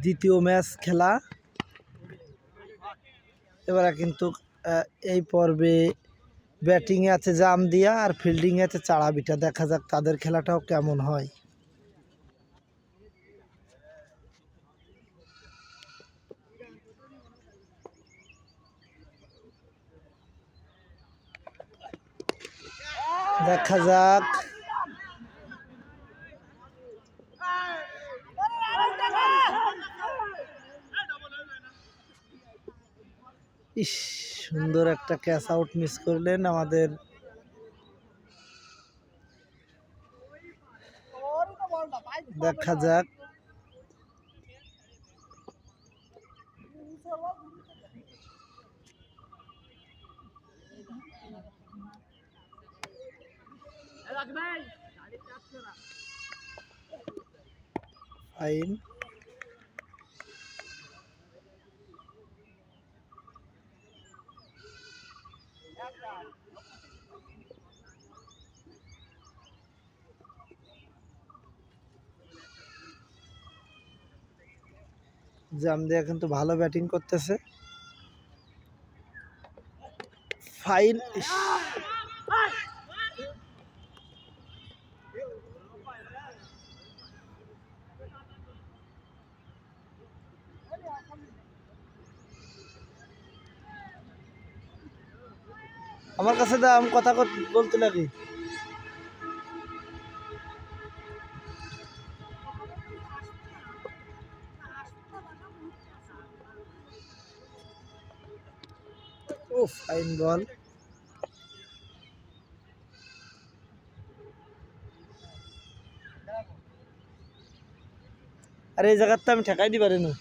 দ্বিতীয় ম্যাচ খেলা। এবারে কিন্তু এই পর্বে ব্যাটিংয়ে আছে জামদিয়া আর ফিল্ডিংয়ে আছে চাড়াবিটা। দেখা যাক তাদের খেলাটাও কেমন হয়। দেখা যাক। ইস, সুন্দর একটা ক্যাচ আউট মিস করলেন আমাদের দেখা যাক। ফাইন। জামদিয়া কিন্তু ভালো ব্যাটিং করতেছে। ফাইন। আমার কাছে দাম কথা বলতে লাগি। ও ফাইন বল। আরে এই জায়গাতে আমি ঠেকাই দি পারি না।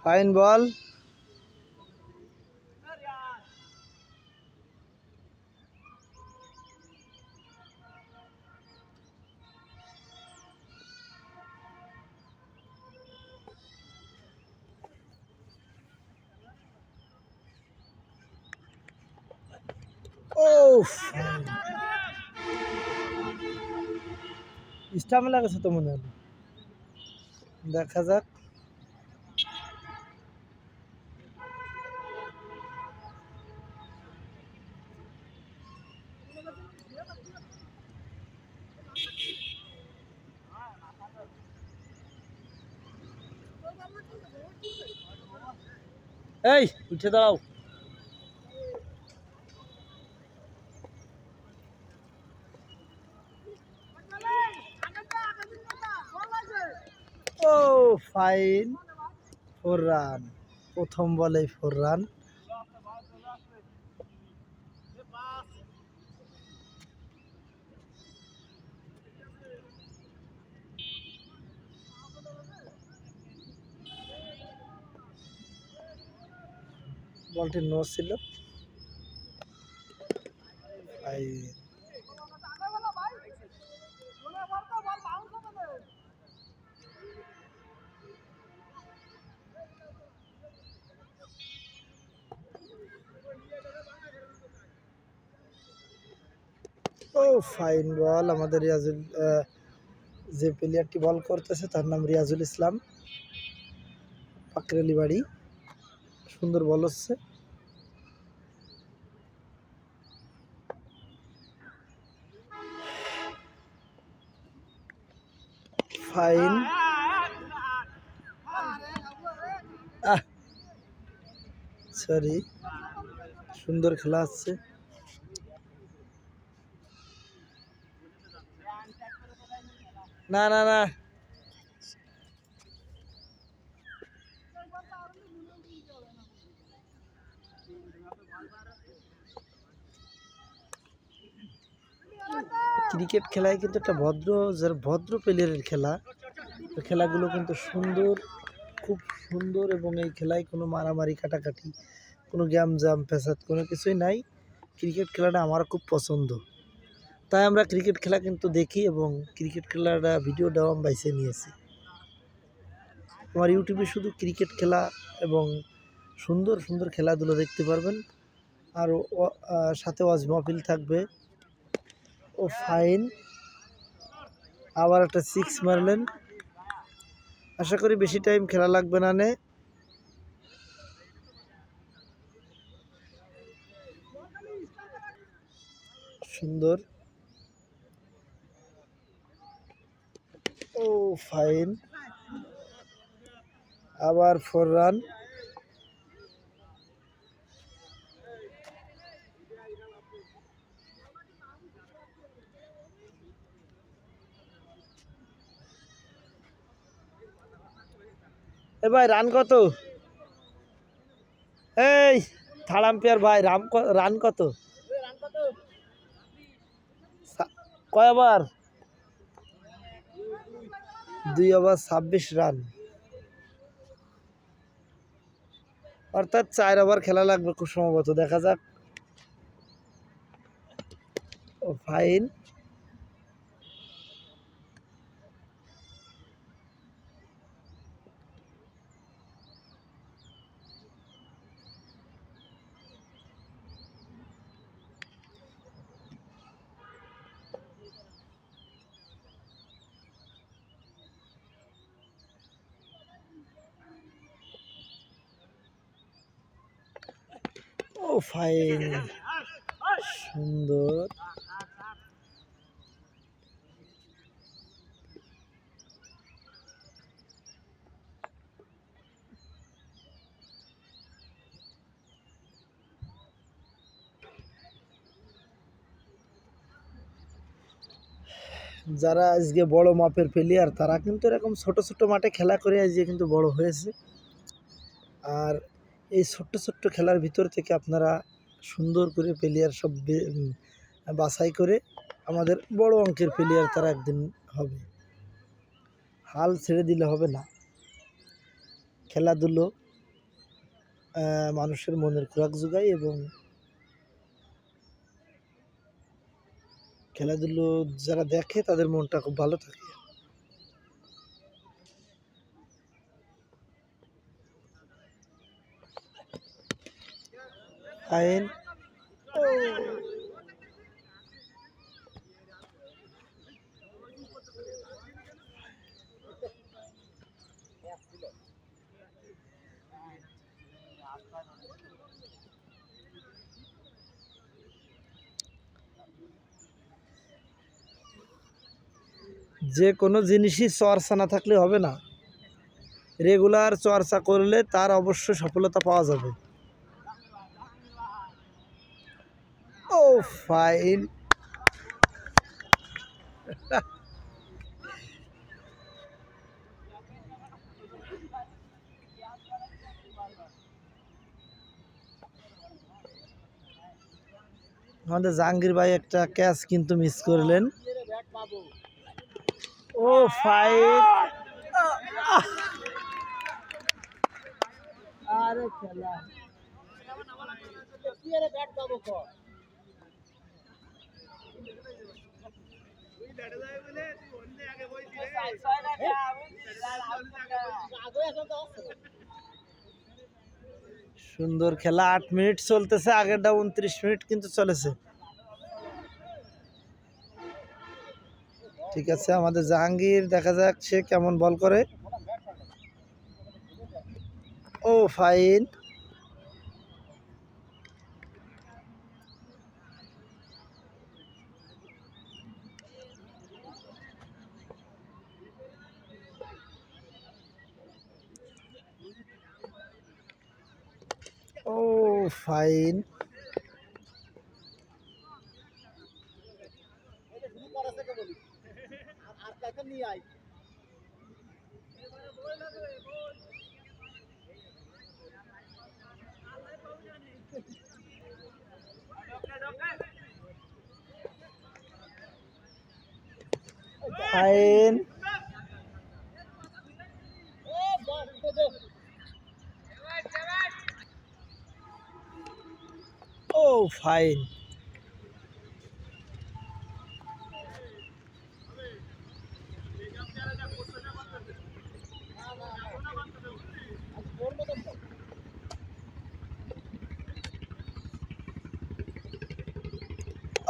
ফাইন বল। ও স্টাম্প লাগাছে তো মনে হলো। দেখা যাক। এই উঠে দাঁড়াও। ও ফাইন। 4 রান, প্রথম বলেই 4 রান। বলটি নো ছিল। ও ফাইন বল। আমাদের রিয়াজুল, যে প্লেয়ারটি বল করতেছে তার নাম রিয়াজুল ইসলাম, পাকরেলি বাড়ি। সুন্দর বল হচ্ছে। ফাইন। সরি, সুন্দর খেলা হচ্ছে। না না না, ক্রিকেট খেলায় কিন্তু একটা ভদ্র প্লেয়ারের খেলা। খেলাগুলো কিন্তু সুন্দর, খুব সুন্দর, এবং এই খেলায় কোনো মারামারি কাটাকাটি, কোনো গ্যামজাম ফ্যাসাদ কোনো কিছুই নাই। ক্রিকেট খেলাটা আমার খুব পছন্দ, তাই আমরা ক্রিকেট খেলা কিন্তু দেখি এবং ক্রিকেট খেলাটা ভিডিওটাও আমি বাইছে নিয়েছি। আমার ইউটিউবে শুধু ক্রিকেট খেলা এবং সুন্দর সুন্দর খেলাধুলো দেখতে পারবেন। আর সাথে ওয়াজ মাহফিল থাকবে। ও ফাইন, আবার একটা সিক্স মারলেন। আশা করি বেশি টাইম খেলা লাগবে না। সুন্দর, ও ফাইন, আবার 4 রান। এ ভাই রান কত? এই থার্ড আম্পায়ার ভাই, রান কত? কয় ওভার? 2 ওভার 26 রান, অর্থাৎ 4 ওভার খেলা লাগবে খুব সম্ভবত। দেখা যাক। ও ফাইন, ও ফাইন, সুন্দর। যারা আজকে বড় মাপের প্লেয়ার তারা কিন্তু এরকম ছোট ছোট মাঠে খেলা করে আজকে কিন্তু বড় হয়েছে। আর এই ছোট্ট ছোট্ট খেলার ভিতর থেকে আপনারা সুন্দর করে প্লেয়ার সব বাছাই করে আমাদের বড় অঙ্কের প্লেয়ার তারা একদিন হবে। হাল ছেড়ে দিলে হবে না। খেলাধুলো মানুষের মনের খোরাক যোগায় এবং খেলাধুলো যারা দেখে তাদের মনটা খুব ভালো থাকে। আইন, যে কোনো জিনিসই চর্চা না থাকলে হবে না। রেগুলার চর্চা করলে তার অবশ্যই সফলতা পাওয়া যাবে। ও ফাইন, আমাদের জাহাঙ্গীর ভাই একটা ক্যাচ কিন্তু মিস করলেন। ও ফাইন, আরে খেলা সুন্দর খেলা। 8 মিনিট চলতেছে, আগেরটা 29 মিনিট কিন্তু চলেছে। ঠিক আছে, আমাদের জাহাঙ্গীর দেখা যাক সে কেমন বল করে। ও ফাইন, ও ফাইন, ফাইন, ও ফাইন,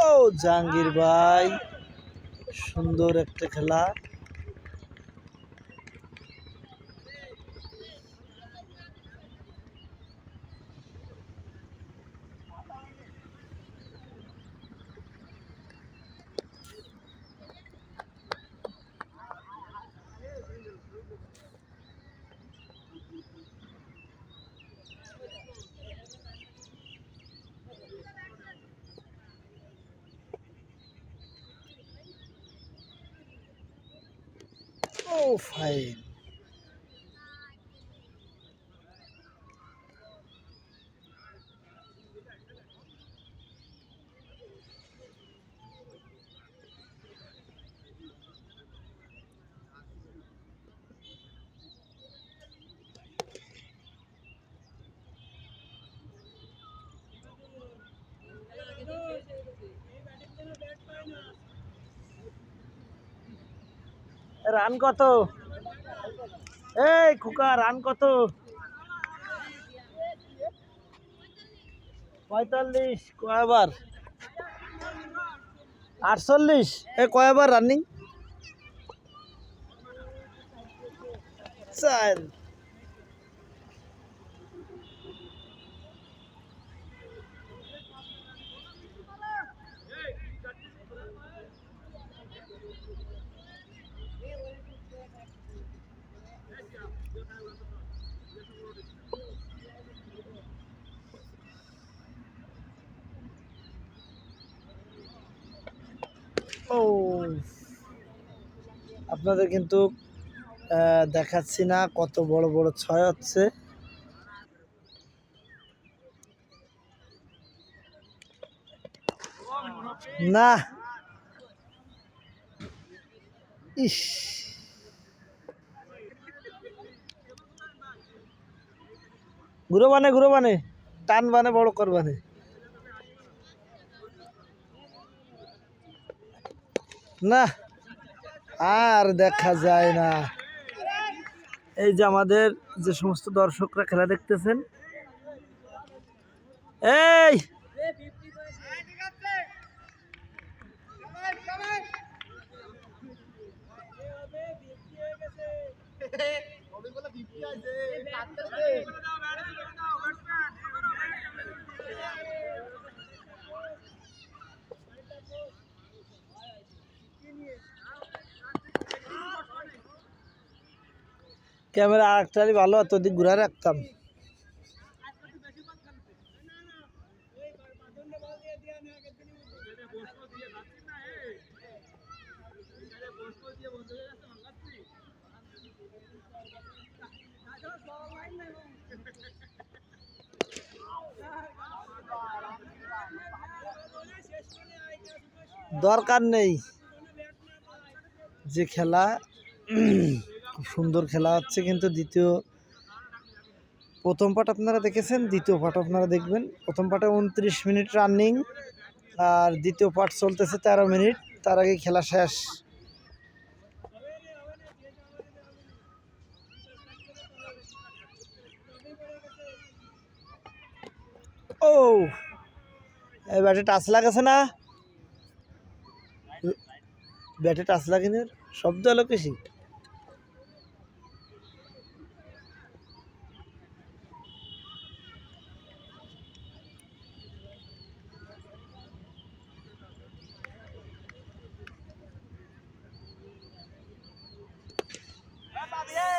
ও জাহাঙ্গীর ভাই, সুন্দর একটা খেলা। ও ফাইন। রান কত? এই খোকা, রান কত? 45। কয়বার? 48। কয়বার রানিং? 4। ও, আপনাদের কিন্তু দেখাচ্ছি না কত বড় বড় ছয় হচ্ছে। না, ইস, ঘুরো বানে টান বানে বড় করবানে। না, আর দেখা যায় না। এই যে আমাদের যে সমস্ত দর্শকরা খেলা দেখতেছেন, এই ক্যামেরা আরেকটারই ভালো, এতদিক ঘুরে রাখতাম। দরকার নেই যে খেলা, খুব সুন্দর খেলা হচ্ছে। কিন্তু প্রথম পার্ট আপনারা দেখেছেন, দ্বিতীয় পার্ট আপনারা দেখবেন। প্রথম পার্টে 29 মিনিট রানিং, আর দ্বিতীয় পার্ট চলতেছে 13 মিনিট। তার আগে খেলা শেষ। ও, এই ব্যাটে টাচ লাগাছে না? ব্যাটে টাচ লাগেনি, শব্দ হলো বেশি।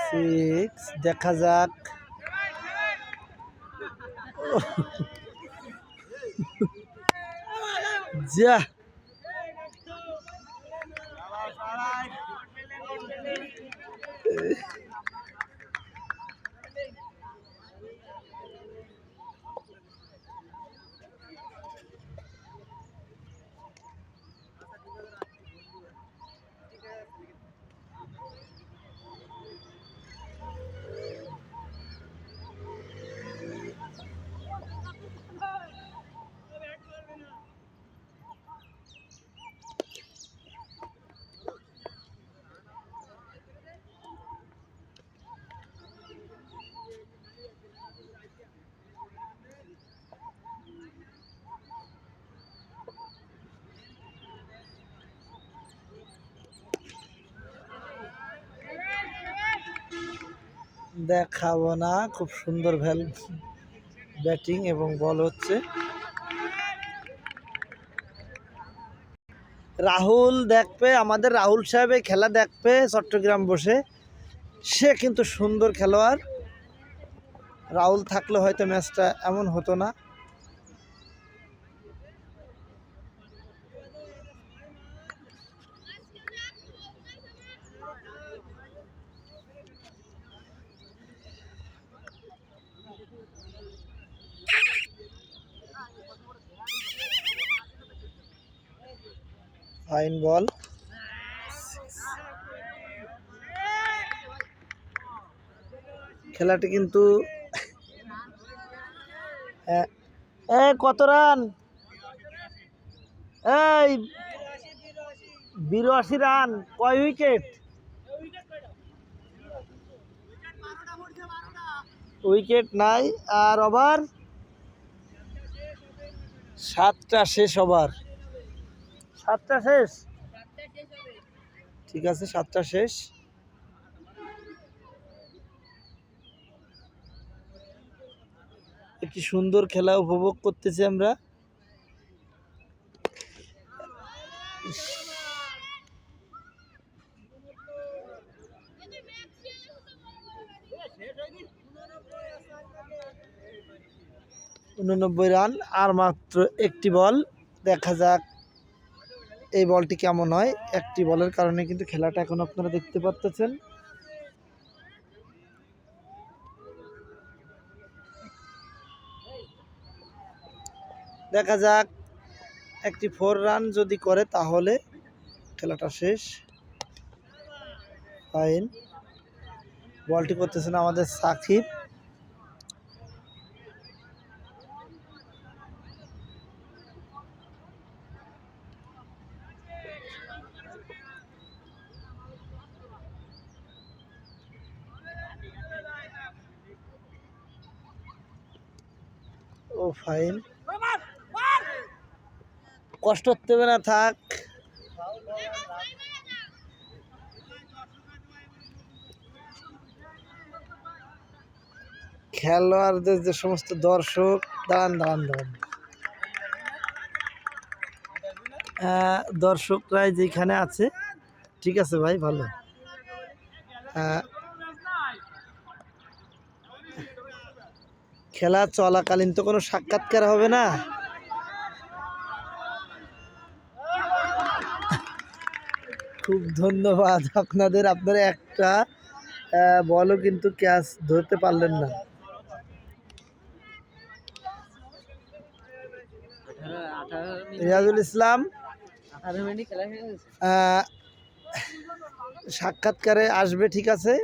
সিক্স, দেখা যাক। যা, দেখাবো না, খুব সুন্দর ব্যাটিং এবং বল হচ্ছে। রাহুল দেখবে, আমাদের রাহুল সাহেব এই খেলা দেখবে চট্টগ্রাম বসে। সে কিন্তু সুন্দর খেলোয়াড়, রাহুল থাকলে হয়তো ম্যাচটা এমন হতো না। ফাইন বল, খেলাটি কিন্তু কত রান? এই 82 রান। কয় উইকেট? উইকেট নাই। আর ওভার 7টা শেষ, ওভার 7টা শেষ। ঠিক আছে, 7টা শেষ। একটি সুন্দর খেলা উপভোগ করতেছি আমরা। ঊননব্বই রান, আর মাত্র একটি বল। দেখা যাক এই বলটি কেমন হয়। একটি বলের কারণে কিন্তু খেলাটা এখন আপনারা দেখতে পাচ্ছেন। দেখা যাক, একটি 4 রান যদি করে তাহলে খেলাটা শেষ। ফাইন, বলটি করতেছেন আমাদের সাকিব। ও ফাইন, কষ্ট করতে হবে না, থাক। খেলোয়াড়দের যে সমস্ত দর্শক, দাঁড়ান, দর্শকরাই যেখানে আছে, ঠিক আছে ভাই, ভালো। খেলা চলাকালীন তো কোনো সাক্ষাৎকার হবে না। খুব ধন্যবাদ আপনাদের, আপনারা একটা বলও কিন্তু ক্যাচ ধরতে পারলেন না। রিয়াজুল ইসলাম সাক্ষাৎকারে আসবে, ঠিক আছে।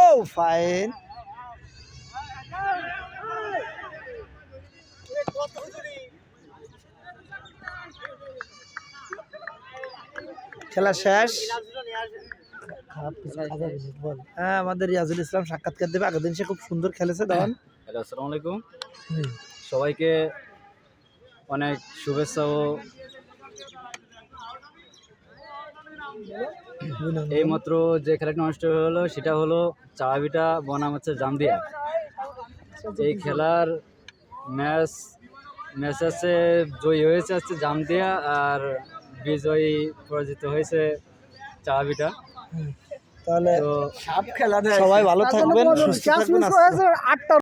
ও ফাইন, খেলা শেষ। হ্যাঁ, আমাদের রিয়াজুল ইসলাম সাক্ষাৎকার দেবে। আগের দিন সে খুব সুন্দর খেলেছে। দাওয়ান, আসসালামু আলাইকুম, সবাইকে অনেক শুভেচ্ছা ও এইমাত্র যে খেলাটি অনুষ্ঠিত হলো সেটা হলো চাবিটা বনাম হচ্ছে জামদিয়া। এই খেলার ম্যাচে জয়ী হয়েছে হচ্ছে জামদিয়া, আর বিজয়ী পরাজিত হয়েছে চাবিটা। তাহলে সবাই ভালো থাকবেন, সুস্থ থাকবেন।